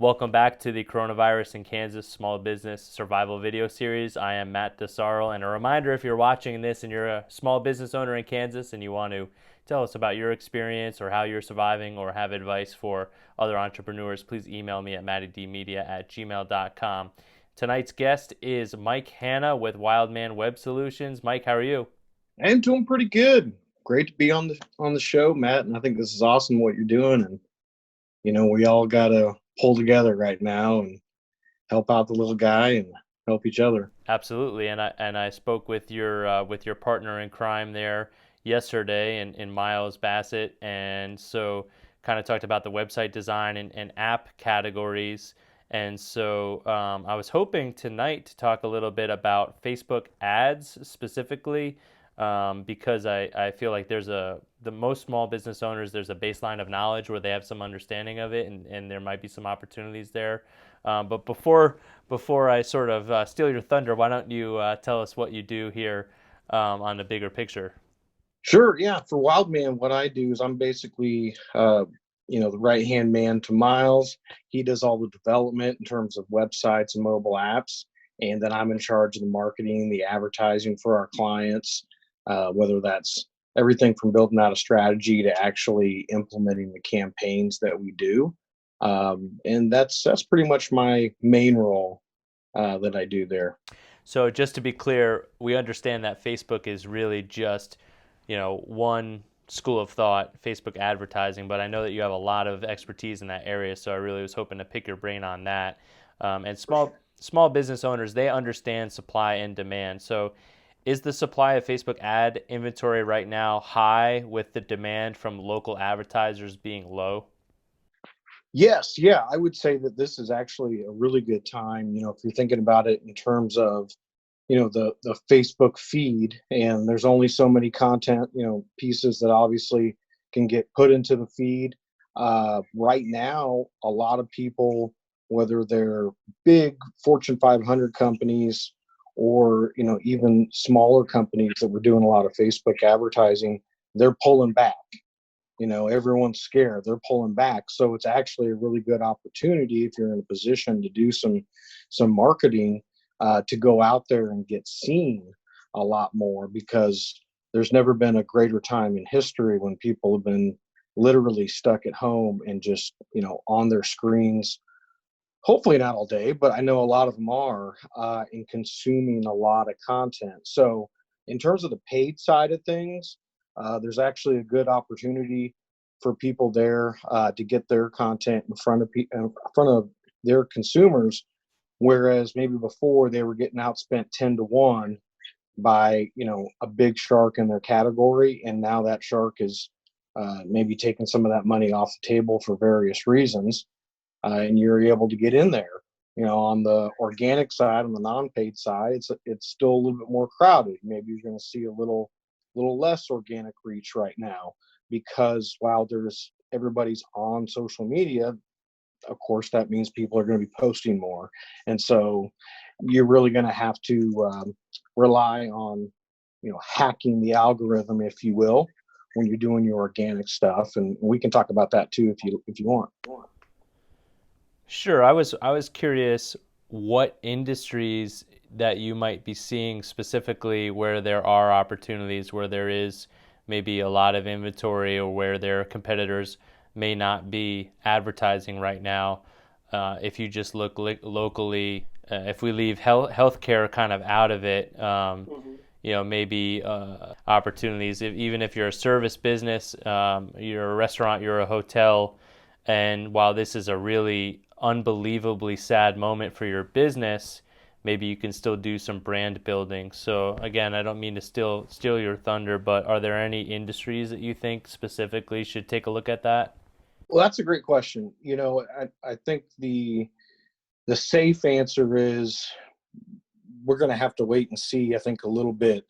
Welcome back to the Coronavirus in Kansas Small Business Survival video series. I am Matt DeSarl, and a reminder, if you're watching this and you're a small business owner in Kansas and you want to tell us about your experience or how you're surviving or have advice for other entrepreneurs, please email me at mattydmedia@gmail.com. Tonight's guest is Mike Hanna with Wildman Web Solutions. Mike, how are you? I'm doing pretty good. Great to be on the show, Matt. And I think this is awesome what you're doing. And we all got to pull together right now and help out the little guy and help each other. Absolutely, and I spoke with your partner in crime there yesterday, in Miles Bassett, and so kind of talked about the website design and app categories. And so I was hoping tonight to talk a little bit about Facebook ads specifically, because I feel like the most small business owners, there's a baseline of knowledge where they have some understanding of it, and there might be some opportunities there. But before I sort of steal your thunder, why don't you tell us what you do here on the bigger picture? Sure. Yeah. For Wildman, what I do is I'm basically, the right hand man to Miles. He does all the development in terms of websites and mobile apps. And then I'm in charge of the marketing, the advertising for our clients, whether that's everything from building out a strategy to actually implementing the campaigns that we do. And that's pretty much my main role that I do there. So just to be clear, we understand that Facebook is really just, one school of thought, Facebook advertising, but I know that you have a lot of expertise in that area, so I really was hoping to pick your brain on that. And small business owners, they understand supply and demand. So is the supply of Facebook ad inventory right now high with the demand from local advertisers being low? Yes, yeah, I would say that this is actually a really good time. If you're thinking about it in terms of, the Facebook feed, and there's only so many content, pieces that obviously can get put into the feed. Right now, a lot of people, whether they're big Fortune 500 companies or, even smaller companies that were doing a lot of Facebook advertising, they're pulling back. Everyone's scared, they're pulling back, so it's actually a really good opportunity if you're in a position to do some marketing, to go out there and get seen a lot more, because there's never been a greater time in history when people have been literally stuck at home and just on their screens, hopefully not all day, but I know a lot of them are, and consuming a lot of content. So in terms of the paid side of things, there's actually a good opportunity for people there, to get their content in front of their consumers, whereas maybe before they were getting outspent 10 to 1 by a big shark in their category, and now that shark is maybe taking some of that money off the table for various reasons, and you're able to get in there. On the organic side, on the non-paid side, it's still a little bit more crowded. Maybe you're going to see a little less organic reach right now, because while there's everybody's on social media, of course that means people are going to be posting more, and so you're really going to have to rely on hacking the algorithm, if you will, when you're doing your organic stuff. And we can talk about that too if you want. Sure. I was curious what industries that you might be seeing specifically where there are opportunities, where there is maybe a lot of inventory, or where their competitors may not be advertising right now. If you just look locally, if we leave healthcare kind of out of it, maybe opportunities. Even if you're a service business, you're a restaurant, you're a hotel, and while this is a really unbelievably sad moment for your business, maybe you can still do some brand building. So again, I don't mean to steal your thunder, but are there any industries that you think specifically should take a look at that? Well, that's a great question. I think the safe answer is we're going to have to wait and see, I think, a little bit,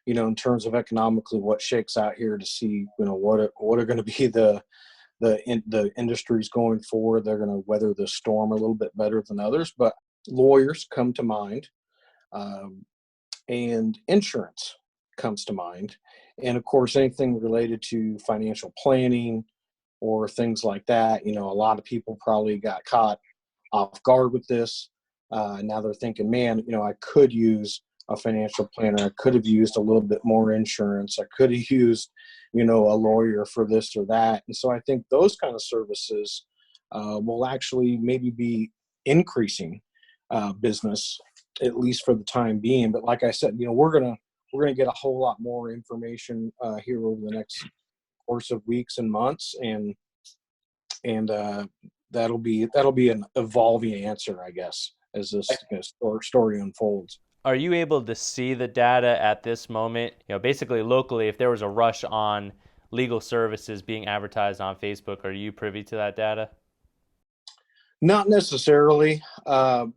in terms of economically what shakes out here, to see, what are going to be the industries going forward. They're going to weather the storm a little bit better than others, but lawyers come to mind, and insurance comes to mind, and of course anything related to financial planning or things like that. A lot of people probably got caught off guard with this. Now they're thinking, man, I could use a financial planner. I could have used a little bit more insurance. I could have used, a lawyer for this or that. And so I think those kind of services will actually maybe be increasing business, at least for the time being. But like I said, we're gonna get a whole lot more information here over the next course of weeks and months, and that'll be an evolving answer, I guess, as this story unfolds. Are you able to see the data at this moment? Basically locally, if there was a rush on legal services being advertised on Facebook, are you privy to that data? Not necessarily, other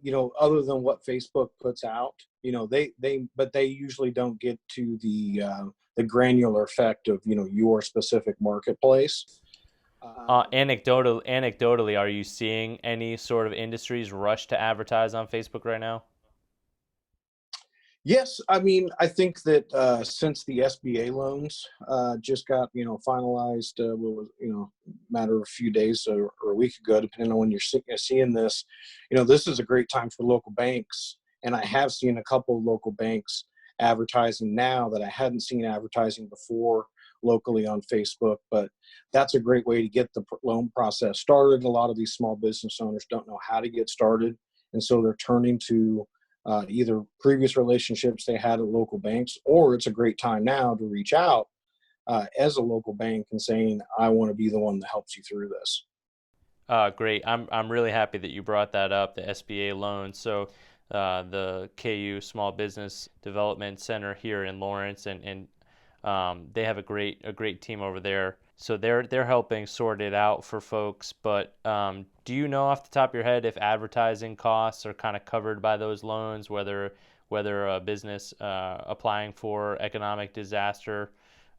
than what Facebook puts out. But they usually don't get to the granular effect of your specific marketplace. Anecdotally, are you seeing any sort of industries rush to advertise on Facebook right now? Yes, I mean, I think that since the SBA loans just got finalized, what was matter of a few days or a week ago, depending on when you're seeing this, this is a great time for local banks, and I have seen a couple of local banks advertising now that I hadn't seen advertising before locally on Facebook. But that's a great way to get the loan process started. A lot of these small business owners don't know how to get started, and so they're turning to either previous relationships they had at local banks, or it's a great time now to reach out as a local bank and saying, I want to be the one that helps you through this. Great. I'm really happy that you brought that up, the SBA loan. So the KU Small Business Development Center here in Lawrence, and they have a great team over there. So they're helping sort it out for folks. But do you know off the top of your head if advertising costs are kind of covered by those loans, whether a business applying for economic disaster,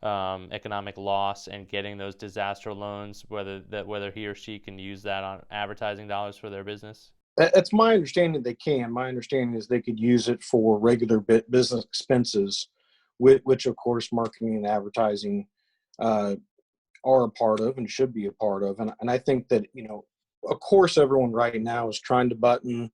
economic loss, and getting those disaster loans, whether he or she can use that on advertising dollars for their business? That's my understanding. They can. My understanding is they could use it for regular business expenses, which of course marketing and advertising uh, are a part of and should be a part of. And I think that, of course, everyone right now is trying to button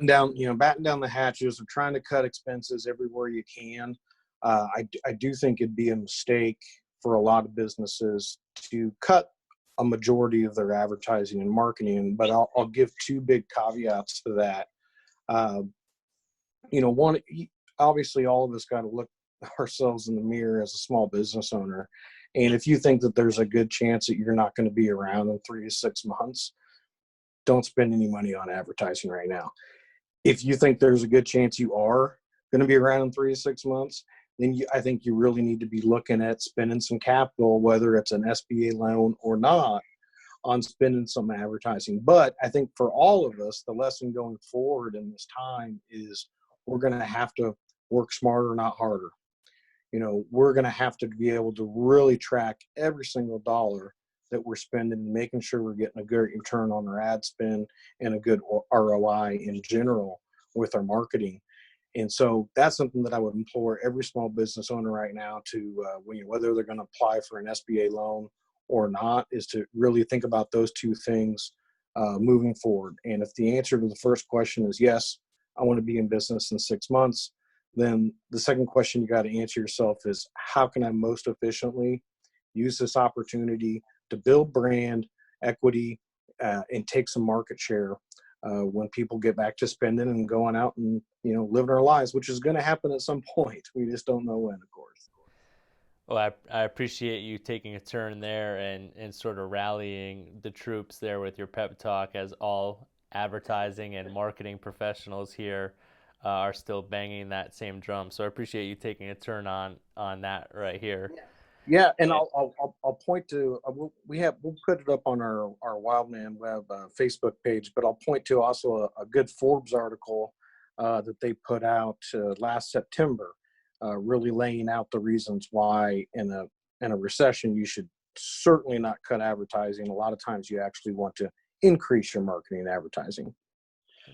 down, batten down the hatches of trying to cut expenses everywhere you can. I do think it'd be a mistake for a lot of businesses to cut a majority of their advertising and marketing, but I'll give two big caveats to that. Uh, one, obviously, all of us got to look ourselves in the mirror as a small business owner. And if you think that there's a good chance that you're not going to be around in 3 to 6 months, don't spend any money on advertising right now. If you think there's a good chance you are going to be around in 3 to 6 months, then I think you really need to be looking at spending some capital, whether it's an SBA loan or not, on spending some advertising. But I think for all of us, the lesson going forward in this time is we're going to have to work smarter, not harder. We're going to have to be able to really track every single dollar that we're spending and making sure we're getting a good return on our ad spend and a good ROI in general with our marketing. And so that's something that I would implore every small business owner right now to, whether they're going to apply for an SBA loan or not, is to really think about those two things moving forward. And if the answer to the first question is yes, I want to be in business in 6 months, then the second question you got to answer yourself is, how can I most efficiently use this opportunity to build brand equity and take some market share when people get back to spending and going out and living our lives, which is going to happen at some point. We just don't know when, of course. Well, I appreciate you taking a turn there and sort of rallying the troops there with your pep talk, as all advertising and marketing professionals here are still banging that same drum. So I appreciate you taking a turn on that right here. Yeah, and And I'll point to we'll put it up on our Wildman Web Facebook page, but I'll point to also a good Forbes article that they put out last September, really laying out the reasons why in a recession you should certainly not cut advertising. A lot of times you actually want to increase your marketing and advertising.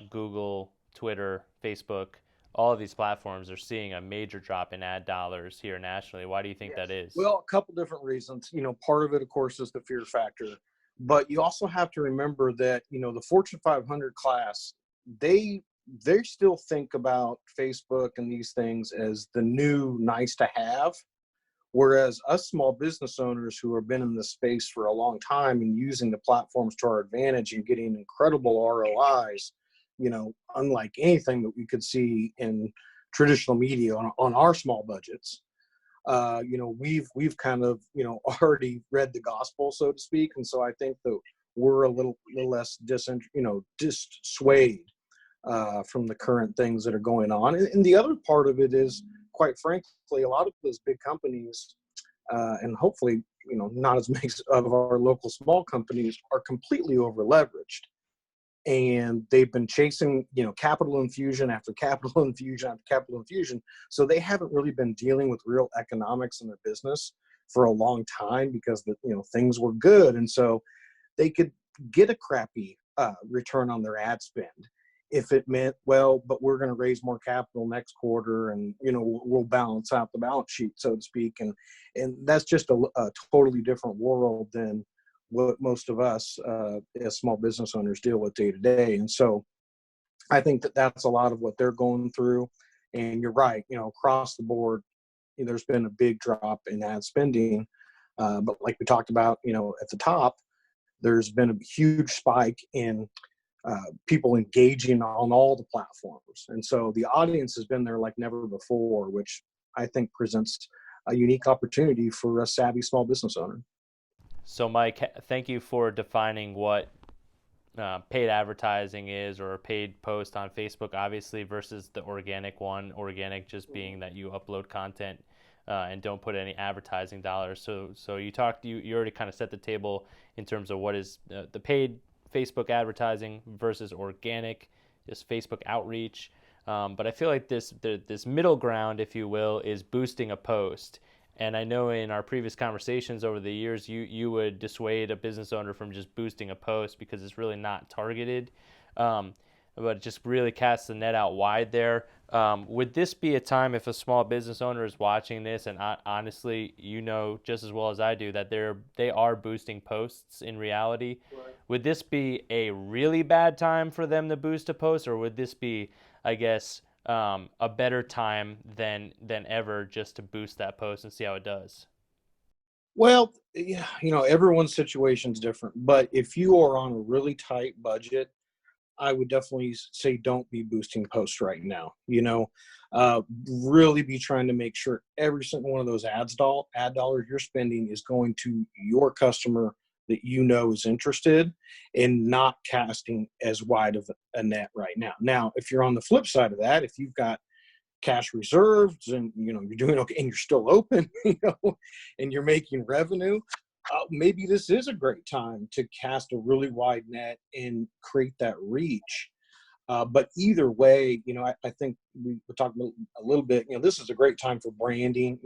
Google, Twitter, Facebook, all of these platforms are seeing a major drop in ad dollars here nationally. Why do you think that is? Well, a couple different reasons. Part of it, of course, is the fear factor. But you also have to remember that, the Fortune 500 class, they they still think about Facebook and these things as the new nice to have. Whereas us small business owners who have been in this space for a long time and using the platforms to our advantage and getting incredible ROIs, unlike anything that we could see in traditional media on our small budgets, we've kind of, already read the gospel, so to speak. And so I think that we're a little less dissuade from the current things that are going on. And the other part of it is, quite frankly, a lot of those big companies, and hopefully, not as many of our local small companies, are completely over leveraged. And they've been chasing, capital infusion after capital infusion after capital infusion. So they haven't really been dealing with real economics in their business for a long time because things were good. And so they could get a crappy return on their ad spend if it meant, well, but we're going to raise more capital next quarter, and we'll balance out the balance sheet, so to speak. And that's just a totally different world than what most of us as small business owners deal with day to day. And so I think that that's a lot of what they're going through. And you're right, across the board, there's been a big drop in ad spending. But like we talked about, at the top, there's been a huge spike in people engaging on all the platforms. And so the audience has been there like never before, which I think presents a unique opportunity for a savvy small business owner. So, Mike, thank you for defining what paid advertising is, or a paid post on Facebook, obviously, versus the organic one. Organic just being that you upload content and don't put any advertising dollars. So you already kind of set the table in terms of what is the paid Facebook advertising versus organic, just Facebook outreach. But I feel like this middle ground, if you will, is boosting a post. And I know in our previous conversations over the years, you would dissuade a business owner from just boosting a post because it's really not targeted, but it just really casts the net out wide there. Would this be a time, if a small business owner is watching this, and honestly, just as well as I do that they are boosting posts in reality, Right. would this be a really bad time for them to boost a post, or would this be, I guess, a better time than ever just to boost that post and see how it does? Well, yeah, everyone's situation is different. But if you are on a really tight budget, I would definitely say don't be boosting posts right now. Uh, really be trying to make sure every single one of those ad dollars you're spending is going to your customer that is interested, and not casting as wide of a net right now. Now, if you're on the flip side of that, if you've got cash reserves and you're doing okay and you're still open, and you're making revenue, maybe this is a great time to cast a really wide net and create that reach. But either way, I think we talked a little bit. This is a great time for branding.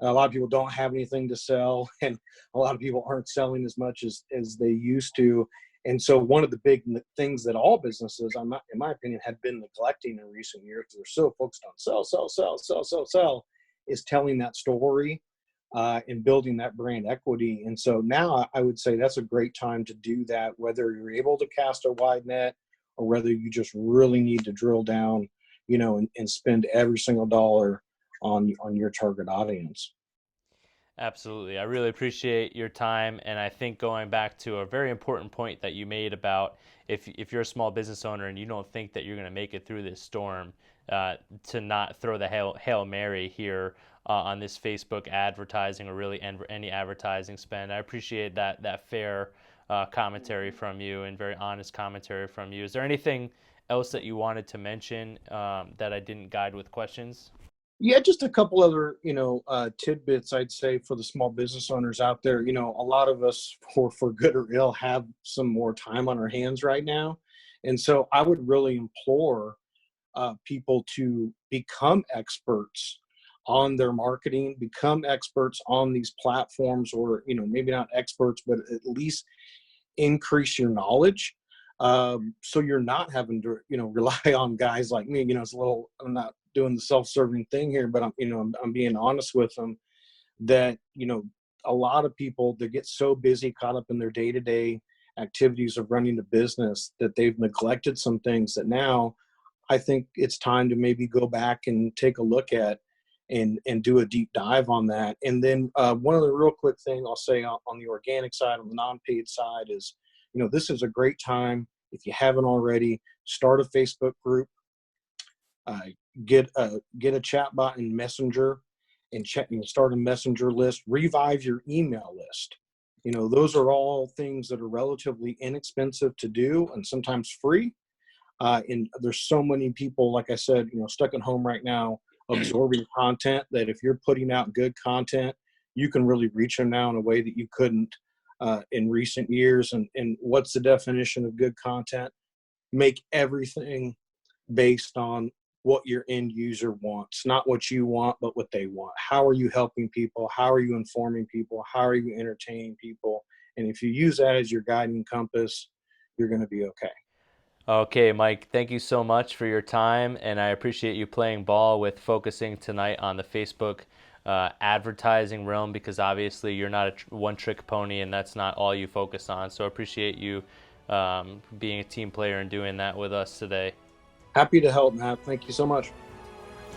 A lot of people don't have anything to sell, and a lot of people aren't selling as much as they used to. And so one of the big things that all businesses, in my opinion, have been neglecting in recent years, because they're so focused on sell, sell, sell, sell, sell, sell, is telling that story and building that brand equity. And so now I would say that's a great time to do that, whether you're able to cast a wide net or whether you just really need to drill down, and spend every single dollar on your target audience. Absolutely. I really appreciate your time. And I think going back to a very important point that you made about if you're a small business owner and you don't think that you're going to make it through this storm, to not throw the Hail Mary here on this Facebook advertising, or really any advertising spend. I appreciate that fair commentary from you, and very honest commentary from you. Is there anything else that you wanted to mention that I didn't guide with questions? Yeah, just a couple other, tidbits I'd say for the small business owners out there. A lot of us, for good or ill, have some more time on our hands right now. And so I would really implore people to become experts on their marketing, become experts on these platforms, or, maybe not experts, but at least increase your knowledge. So you're not having to, rely on guys like me. It's a little, I'm not doing the self-serving thing here, but I'm being honest with them that, a lot of people, they get so busy, caught up in their day-to-day activities of running the business, that they've neglected some things that now I think it's time to maybe go back and take a look at and do a deep dive on that. And then one other real quick thing I'll say on the organic side, on the non-paid side, is, this is a great time. If you haven't already, start a Facebook group, uh, get a chat bot in Messenger, and start a messenger list, revive your email list. Those are all things that are relatively inexpensive to do and sometimes free. And there's so many people, like I said, stuck at home right now, absorbing content, that if you're putting out good content, you can really reach them now in a way that you couldn't in recent years. And what's the definition of good content? Make everything based on what your end user wants, not what you want, but what they want. How are you helping people? How are you informing people? How are you entertaining people? And if you use that as your guiding compass, you're going to be okay. Okay, Mike, thank you so much for your time, and I appreciate you playing ball with focusing tonight on the Facebook advertising realm, because obviously you're not a one-trick pony, and that's not all you focus on. So I appreciate you being a team player and doing that with us today. Happy to help, Matt. Thank you so much.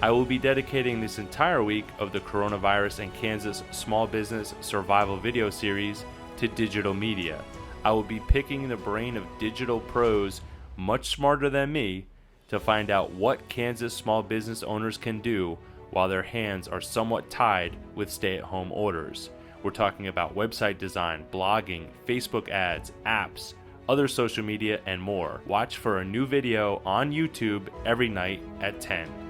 I will be dedicating this entire week of the Coronavirus in Kansas Small Business Survival video series to digital media. I will be picking the brain of digital pros much smarter than me to find out what Kansas small business owners can do while their hands are somewhat tied with stay-at-home orders. We're talking about website design, blogging, Facebook ads, apps, other social media, and more. Watch for a new video on YouTube every night at 10.